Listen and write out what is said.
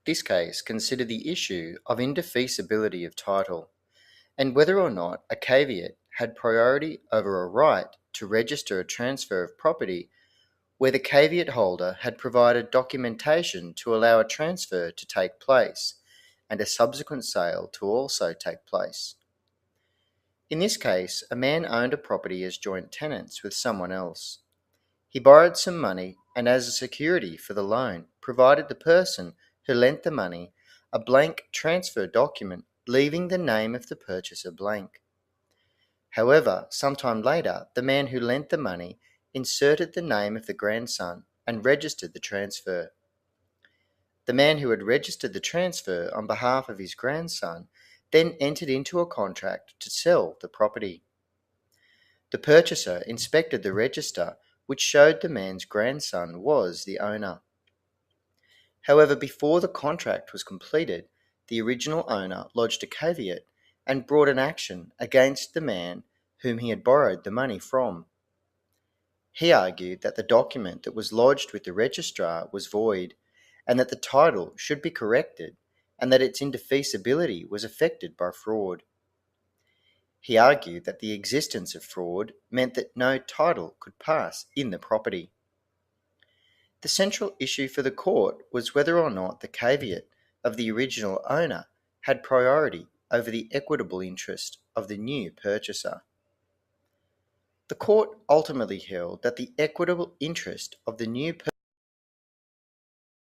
This case considered the issue of indefeasibility of title and whether or not a caveat had priority over a right to register a transfer of property where the caveat holder had provided documentation to allow a transfer to take place and a subsequent sale to also take place. In this case, a man owned a property as joint tenants with someone else. He borrowed some money and as a security for the loan provided the person who lent the money a blank transfer document leaving the name of the purchaser blank. However, sometime later, the man who lent the money inserted the name of the grandson and registered the transfer. The man who had registered the transfer on behalf of his grandson then entered into a contract to sell the property. The purchaser inspected the register, which showed the man's grandson was the owner. However, before the contract was completed, the original owner lodged a caveat and brought an action against the man whom he had borrowed the money from. He argued that the document that was lodged with the registrar was void and that the title should be corrected and that its indefeasibility was affected by fraud. He argued that the existence of fraud meant that no title could pass in the property. The central issue for the court was whether or not the caveat of the original owner had priority over the equitable interest of the new purchaser. The court ultimately held that the equitable interest of the new